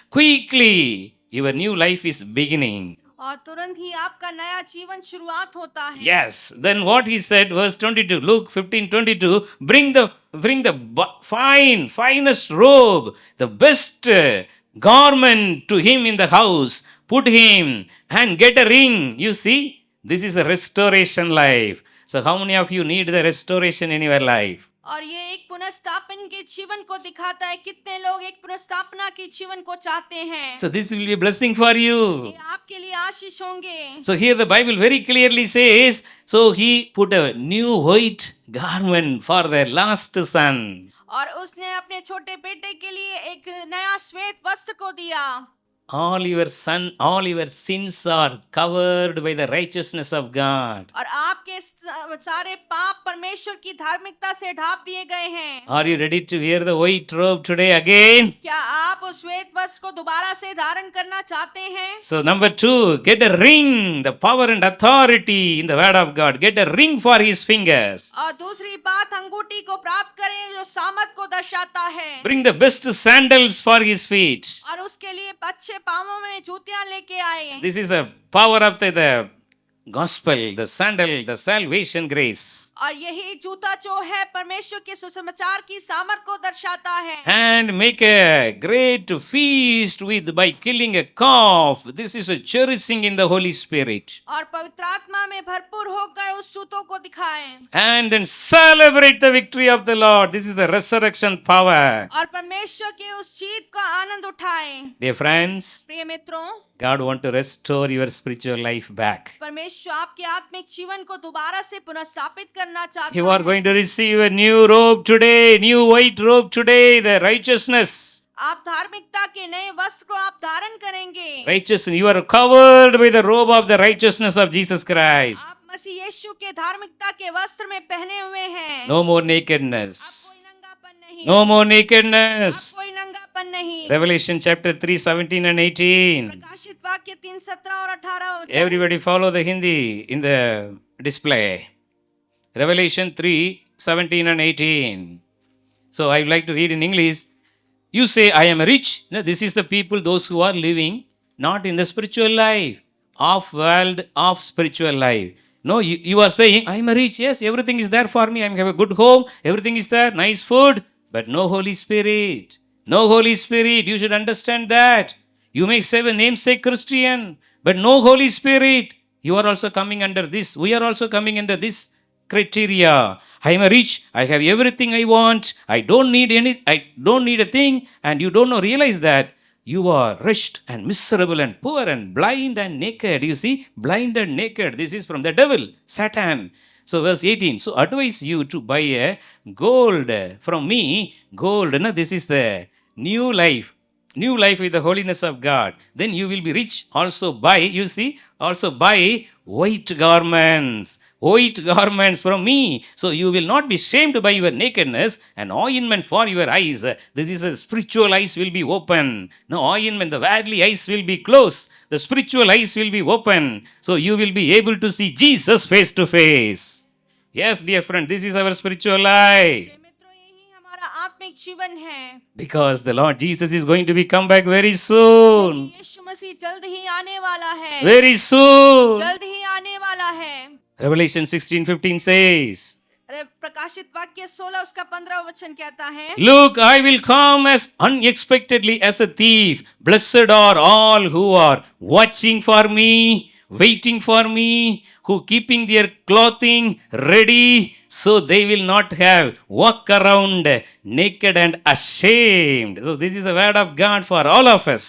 quickly, your new life is beginning. और तुरंत ही आपका नया जीवन शुरुआत होता है। Yes. Then what he said, verse 22, Luke 15, 22, bring the finest robe, the best garment to him in the house, put him and get a ring. You see, this is a restoration life. So how many of you need the restoration in your life? और ये एक पुनर्स्थापन के जीवन को दिखाता है। कितने लोग एक पुनर्स्थापना के जीवन को चाहते हैं। So this will be a blessing for you. ये आपके लिए आशीष होंगे। So here the Bible very clearly says, so he put a new white garment for the last son. और उसने अपने छोटे बेटे के लिए एक नया श्वेत वस्त्र को दिया। All your sins are covered by the righteousness of God. और आपके सारे पाप परमेश्वर की धार्मिकता से ढाप दिए गए हैं। Are you ready to wear the white robe today again? क्या आप उस श्वेत वस्त्र को दोबारा से धारण करना चाहते हैं? So number 2, get a ring, the power and authority in the word of God. Get a ring for his fingers. और दूसरी बात, अंगूठी को प्राप्त करें जो सामर्थ को दर्शाता है। Bring the best sandals for his feet. और उसके लिए अच्छे पांवों में जूतियां लेके आए। This is the power of the gospel, the sandal, the salvation grace. और यही जूता जो है परमेश्वर के सुसमाचार की सामर्थ को दर्शाता है। And make a great feast by killing a calf. This is a cherishing in the Holy Spirit. और पवित्र आत्मा में भरपूर होकर उस जूतों को दिखाएं। And then celebrate the victory of the Lord. This is the resurrection power. और परमेश्वर के उस जीत का आनंद उठाएं। Dear friends, प्रिय मित्रों, God wants to restore your spiritual life back. परमेश्वर आपके आत्मिक जीवन को दोबारा से पुनर्स्थापित करना चाहता You are है। going to receive a new robe today, new white robe today, the righteousness. आप धार्मिकता के नए वस्त्र को आप धारण करेंगे। Righteousness, you are covered by the robe of the righteousness of Jesus Christ. आप मसीह यीशु के धार्मिकता के वस्त्र में पहने हुए हैं। No more अब nakedness. कोई नंगापन नहीं। No more अब nakedness. कोई नंगापन नहीं। Revelation chapter 3, 17 and 18. प्रकाशित वाक्य 3, 17 और 18 वचन। Everybody follow the Hindi in the display. Revelation 3, 17 and 18. So I would like to read in English. You say, I am rich. No, this is the people, those who are living not in the spiritual life, off world, off spiritual life. No, you are saying, I am rich. Yes, everything is there for me. I have a good home. Everything is there. Nice food. But no Holy Spirit. No Holy Spirit. You should understand that. You may say a namesake Christian, but no Holy Spirit. You are also coming under this. We are also coming under this criteria. I am rich. I have everything I want. I don't need a thing. And you don't realize that you are wretched and miserable and poor and blind and naked. You see, blind and naked. This is from the devil, Satan. So verse 18. So advise you to buy a gold from me. Gold. No, this is the new life. New life with the holiness of God. Then you will be rich. Also buy, you see, also buy white garments. White garments from me. So you will not be shamed by your nakedness. An ointment for your eyes. This is a spiritual eyes will be open. No ointment, the worldly eyes will be closed. The spiritual eyes will be open. So you will be able to see Jesus face to face. Yes, dear friend, this is our spiritual life. मित्रों, यही हमारा आत्मिक आत्मिक जीवन है, Because the Lord Jesus is going to be come back very soon. क्योंकि यीशु मसीह जल्द ही आने वाला है, Very soon. जल्द ही आने वाला है। Revelation 16:15 says, अरे प्रकाशित वाक्य 16 उसका 15 वचन कहता है, Look, I will come as unexpectedly as a thief. Blessed are all who are watching for me, waiting for me, who keeping their clothing ready, so they will not have walk around naked and ashamed. So this is a word of God for all of us.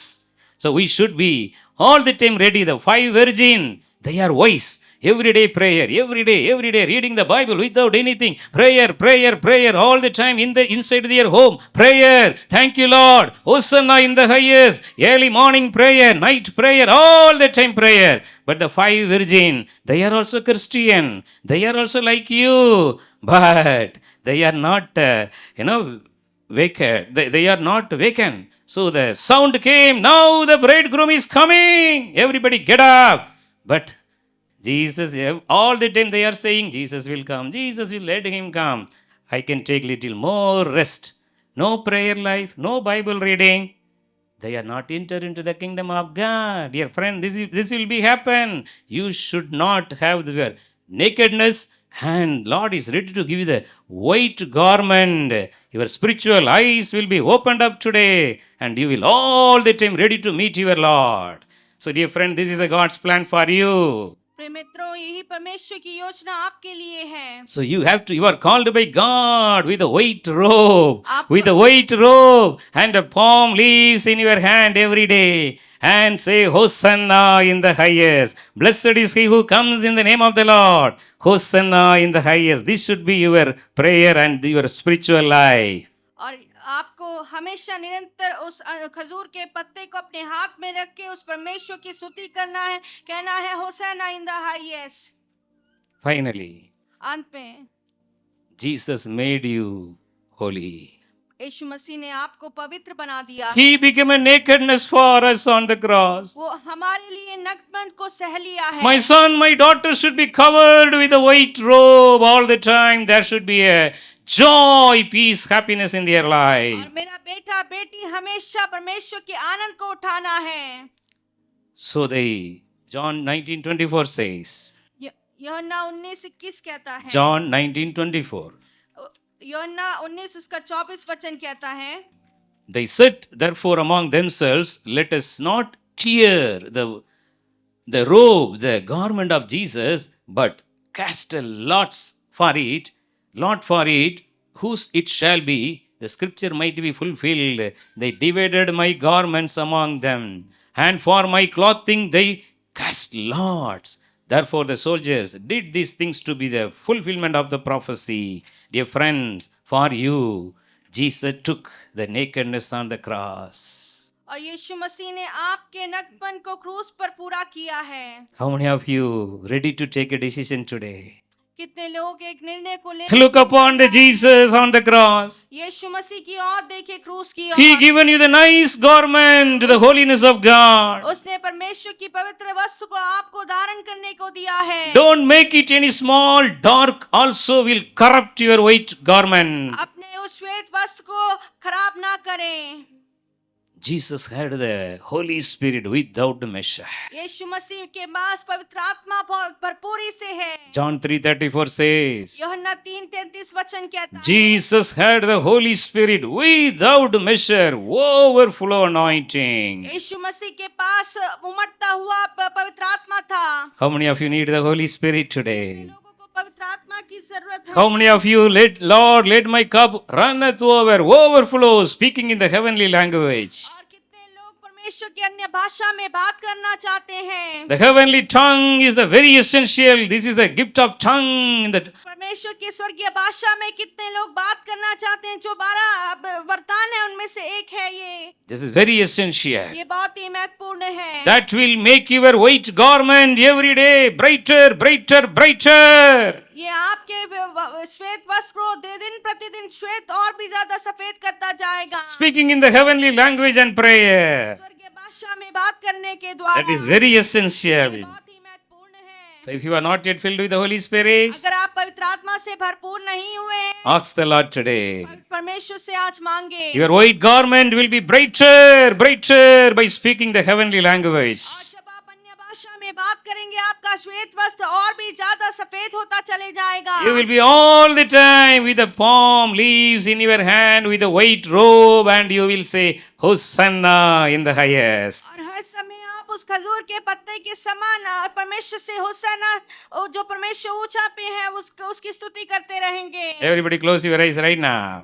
So we should be all the time ready. The five virgin, they are wise. Every day prayer, every day reading the Bible without anything. Prayer all the time inside their home. Prayer. Thank you, Lord. Hosanna in the highest. Early morning prayer, night prayer, all the time prayer. But the five virgin, they are also Christian. They are also like you. But they are not, vacant. They are not vacant. So the sound came. Now the bridegroom is coming. Everybody get up. But Jesus, all the time they are saying, Jesus will come, Jesus will let him come. I can take little more rest. No prayer life, no Bible reading. They are not enter into the kingdom of God. Dear friend, this will be happen. You should not have the nakedness, and Lord is ready to give you the white garment. Your spiritual eyes will be opened up today, and you will all the time ready to meet your Lord. So dear friend, this is the God's plan for you. प्रिय मित्रों, यही परमेश्वर की योजना आपके लिए है। So you are called by God with a white robe, आप- with a white robe and a palm leaves in your hand every day, and say, Hosanna in the highest. Blessed is he who comes in the name of the Lord. Hosanna in the highest. This should be your prayer and your spiritual life. और आपको हमेशा निरंतर उस खजूर के पत्ते को अपने हाथ में रख के उस परमेश्वर की स्तुति करना है, कहना है होसैना इन द हाईएस्ट। Finally, अंत में Jesus made you holy. यीशु मसीह ने आपको पवित्र बना दिया। He became a nakedness for us on the cross. वो हमारे लिए नग्न को सह लिया है। My son, my daughter should be covered with a white robe all the time. There should be a joy, peace, happiness in their life. और मेरा बेटा बेटी हमेशा परमेश्वर के आनंद को उठाना है। So John 19:24 says, यूहन्ना 19:21 कहता है। John 19:24, यूहन्ना 19 उसका 24 वचन कहता है, they said therefore among themselves, let us not tear the robe, the garment of Jesus, but cast a lot for it, whose it shall be. The scripture might be fulfilled. They divided my garments among them, and for my clothing they cast lots. Therefore the soldiers did these things to be the fulfillment of the prophecy. Dear friends, for you, Jesus took the nakedness on the cross. और यीशु मसीह ने आपके नग्नपन को क्रूस पर पूरा किया है। How many of you ready to take a decision today? कितने लोग एक निर्णय को ले Look upon the Jesus on the cross. यीशु मसीह की ओर देखे, क्रूस की He ore. given you the nice garment, the holiness of God. उसने परमेश्वर की पवित्र वस्त्र को आपको धारण करने को दिया है। Don't make it any small, dark also will corrupt your white garment. अपने उस श्वेत वस्त्र को खराब ना करें। Jesus had the Holy Spirit without measure. यीशु मसीह के पास पवित्र आत्मा भरपूरी से है। John 3:34 says, यूहन्ना 3:33 वचन कहता है, Jesus had the Holy Spirit without measure, overflow anointing. यीशु मसीह के पास उमड़ता हुआ पवित्र आत्मा था। How many of you need the Holy Spirit today? लोगों को पवित्र आत्मा की जरूरत है। How many of you Lord, let my cup runneth over, overflow, speaking in the heavenly language. और कितने लोग परमेश्वर की अन्य भाषा में बात करना चाहते हैं। The heavenly tongue is the very essential. This is the gift of tongue in the परमेश्वर की स्वर्गीय भाषा में कितने लोग बात करना चाहते हैं। जो 12 वरदान है उनमें से एक है ये। This is very essential. ये बहुत ही महत्वपूर्ण है। That will make your white garment every day brighter, brighter, brighter. ये आपके श्वेत वस्त्र को दिन प्रतिदिन श्वेत और भी ज्यादा सफेद करता जाएगा। Speaking in the heavenly language and prayer. स्वर्गीय भाषा में बात करने के द्वारा। That is very essential. बहुत ही महत्वपूर्ण है। So if you are not yet filled with the Holy Spirit, अगर आप पवित्र आत्मा से भरपूर नहीं हुए हैं, ask the Lord today. परमेश्वर से आज मांगे। Your white garment will be brighter, brighter by speaking the heavenly language. और जब आप अन्य भाषा में बात करेंगे, आपका श्वेत वस्त्र और भी ज्यादा सफेद होता चले जाएगा। You will be all the time with the palm leaves in your hand with a white robe, and you will say, Hosanna in the highest. और हर समय आप उस खजूर के पत्ते के समान परमेश्वर से होसाना, जो परमेश्वर ऊंचा पे है, उसकी स्तुति करते रहेंगे। Everybody close your eyes right now.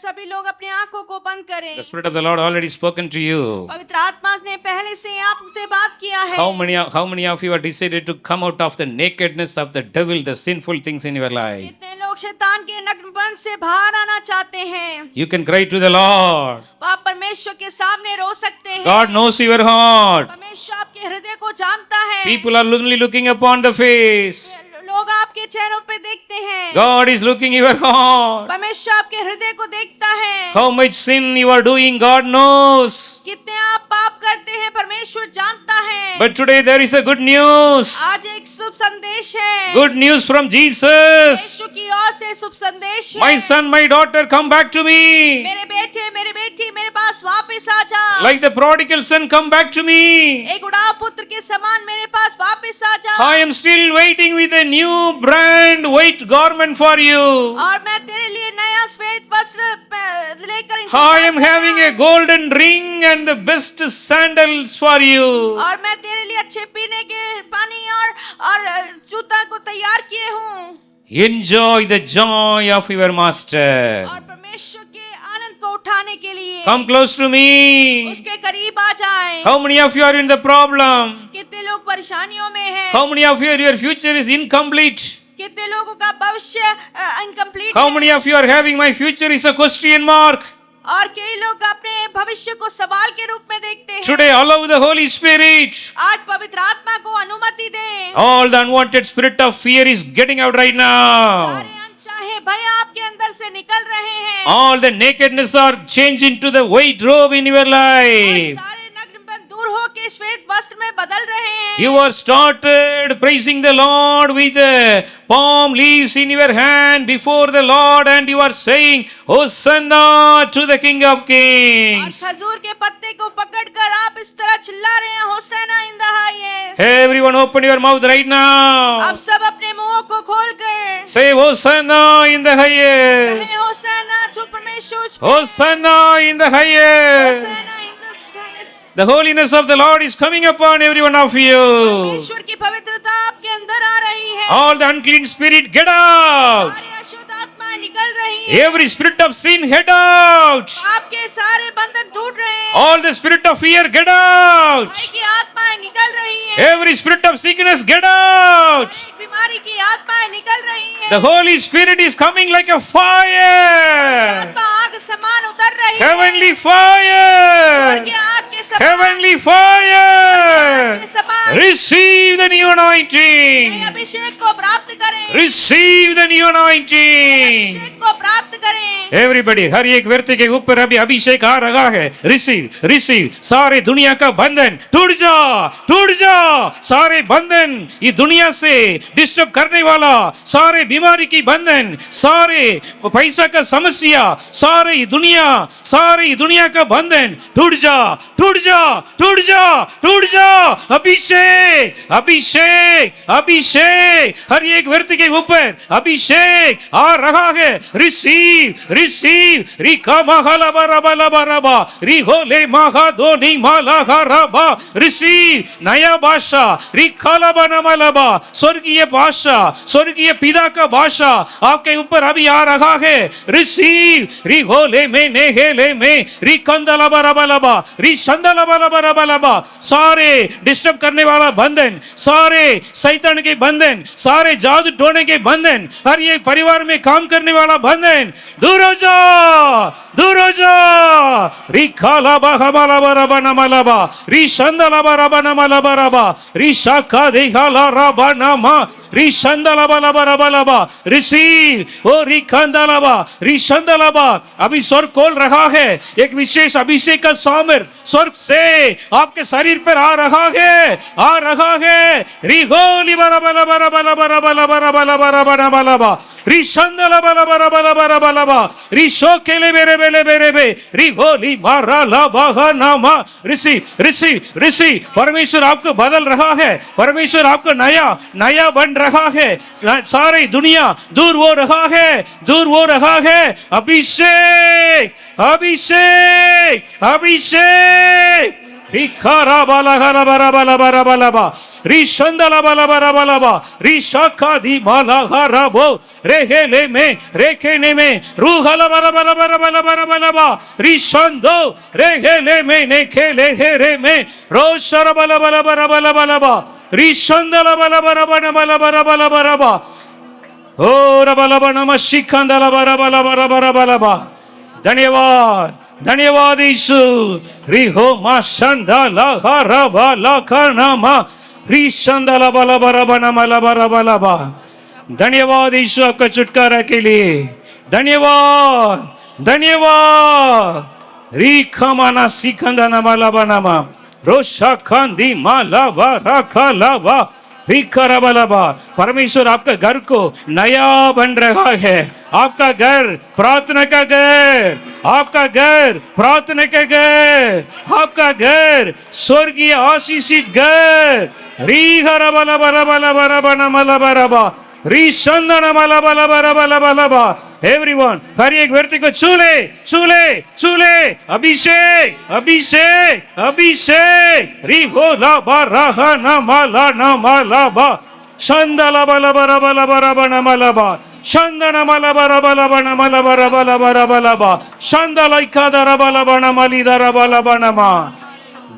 सभी लोग अपनी आंखों को बंद करें। The Spirit of the Lord already spoken to you. पवित्र आत्मा ने पहले से आपसे बात किया है। How many of you are decided to come out of the nakedness of the devil, the sinful things in your life? कितने लोग शैतान के नग्नपन से बाहर आना चाहते हैं? You can cry to the Lord. आप परमेश्वर के सामने रो सकते हैं। God knows your heart. परमेश्वर आपके हृदय को जानता है। People are only looking upon the face. लोग आपके चेहरों पे देखते हैं। God is looking your heart. परमेश्वर आपके हृदय को देखता है। How much sin you are doing, God knows. कितने आप पाप करते हैं, परमेश्वर जानता है। But today there is a good news. आज एक शुभ संदेश है। Good news from Jesus. यीशु की ओर से शुभ संदेश है। My son, my daughter, come back to me. मेरे बेटे, मेरी बेटी, मेरे पास वापस आ जा। Like the prodigal son, come back to me. एक उड़ाव पुत्र के समान मेरे पास वापस आ जा। I am still waiting with a new brand white garment for you. और मैं तेरे लिए नया श्वेत वस्त्र लेकर I am having a golden ring and the best sandals for you. और मैं तेरे लिए अच्छे पीने के पानी और जूता को तैयार किए हूँ। Enjoy the joy of your master. और परमेश्वर के आनंद को उठाने के लिए Come close to me. उसके करीब आ जाएं। How many of you are in the problem? कितने लोग परेशानियों में हैं? How many of you, your future is incomplete? कितने लोगों का भविष्य इनकम्प्लीट How है? many of you are having my future is a question mark? और कई लोग अपने भविष्य को सवाल के रूप में देखते हैं। Today allow the Holy Spirit. आज पवित्र आत्मा को अनुमति दें। All the unwanted spirit of fear is getting out right now. सारे अनचाहे भय आपके अंदर से निकल रहे हैं। All the nakedness are changed into the white robe in your और life. सारे नग्नपन दूर होके श्वेत वस्त्र में बदल रहे हैं। You are started praising the Lord with the palm leaves in your hand before the Lord, and you are saying, Hosanna to the King of और Kings. खजूर के पत्ते को पकड़कर आप इस तरह चिल्ला रहे हैं, hosanna in the highest. Everyone open your mouth right now. आप सब अपने मुंहों को खोलकर Say Hosanna in the highest. कहें, होसैना जो परमेश्वर उच्च पे, Hosanna in the highest. Hosanna in the highest. The holiness of the Lord is coming upon every one of you. परमेश्वर की पवित्रता आपके अंदर आ रही है। All the unclean spirit, get out. सारी अशुद्ध आत्माएं निकल रही हैं। Every spirit of sin, head out. आपके सारे बंधन टूट रहे हैं। All the spirit of fear, get out. भय की आत्माएं निकल रही हैं। Every spirit of sickness, get out. एक बीमारी की आत्माएं निकल रही हैं। The Holy Spirit is coming like a fire. आत्मा आग समान उतर रही है। Heavenly स्वर्ग fire. की आग के समान Heavenly fire. के समान Receive the new anointing. नए अभिषेक को प्राप्त करें। Receive the new anointing. अभिषेक को प्राप्त करें। Everybody, हर एक व्यक्ति के ऊपर अभी अभिषेक आ रहा है। Receive, receive. सारे दुनिया का बंधन टूट जा। सारे बंधन ये दुनिया से डिस्टर्ब करने वाला, सारे बीमारी की बंधन, सारे पैसा का समस्या, सारे ये दुनिया का बंधन टूट जा। अभिषेक हर एक व्यक्ति के ऊपर अभिषेक आ रहा है। रिसीव रिका महाला बराबा रिहोले महा दोनी माला रबा। रिसीव नया भाषा रिखाला बनामलबा, स्वर्गीय भाषा, स्वर्गीय पिता का भाषा आपके ऊपर अभी आ रहा है। रिसीव रिहोले में नेहेले में रिकंदला बराबा रिशंदला बराबा। सारे डिस्टर्ब करने वाला बंधन, सारे शैतान के बंधन, सारे जादू टोने के बंधन, हर एक परिवार में काम करने वाला बंधन दूर हो जा। रिखाला बहमला बराबा नमलबा रिशंदला बराबा नमलबा रबा रिशाका देहाला रबा नमा रिशंदलाबा रिसीव ओ रिशंदलाबा। अभी स्वर्ग खोल रहा है, एक विशेष अभिषेक का सामर स्वर्ग से आपके शरीर पर आ रहा है। रिगोली बरा बरा बरा बरा बरा बरा बरा बरा बरा बरा बरा बा रिशंदला बरा बरा बरा बरा बरा बा रिशो केले बेरे बेरे बेरे बे रिगोली मारा ला बाहा नामा। रिसीव परमेश्वर आपको बदल रहा है, परमेश्वर आपको नया बन रहा है। सारी दुनिया दूर हो रहा है। अभिषेक रिखारा बाला हरा बरा बला बरा बला बा रिशंदला बला बरा बला बा रिशाखा दी माला हरा बो रेहेले में रूहला बरा बरा बरा बला बरा बला बा रिशंदो रेहेले में नेखेले हेरे में रोशरा बला बला बरा बला बला बा रिशंदला बला बरा बला बला बरा बला बरा बा ओ रबला बना मशिखंदला बरा बला बरा बरा बला बा। धन्यवाद यीशु। रिहो माशंदला हरा बला कनामा रिशंदला बला बरा बना मला बरा बला बा। धन्यवाद यीशु आपका छुटकारा के लिए, धन्यवाद। रिखमाना सिखंदना मला बनामा रोशा खंदी माला बा रखा लावा रिखरबलबा। परमेश्वर आपका घर को नया बन रहा है। आपका घर प्रार्थना का घर, आपका घर प्रार्थना का घर, आपका घर स्वर्गीय आशीषित घर। रिहरबला बला बला बला बना मला बराबा रिशंदना मला बला बला बला बला बा। एवरीवन हर एक व्यक्ति को छूले अभिषेक रिहो ला बा रहा ना माला बा शंदला बला बरा बला बरा बना मला बा शंदना मला बरा बला बना मला बरा बला बरा बला बा शंदला इकादरा बला बना मली दरा बला बना मा।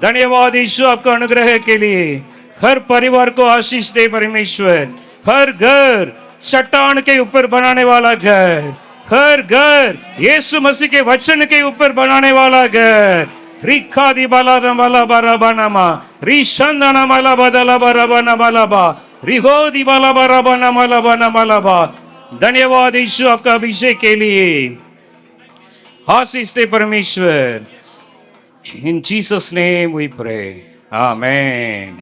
धन्यवाद यीशु आपका अनुग्रह के लिए। हर परिवार को आशीष दे परमेश्वर। हर घर चट्टान के ऊपर बनाने वाला घर, हर घर यीशु मसीह के वचन के ऊपर बनाने वाला घर। रिखा दी बाला मला बरा बना रिशंदना मला बदला बरा बना मला बा रिहो दी बाला बरा बना मला बा। धन्यवाद यीशु आपका अभिषेक के लिए। आशीष दे परमेश्वर। In Jesus' name we pray. Amen.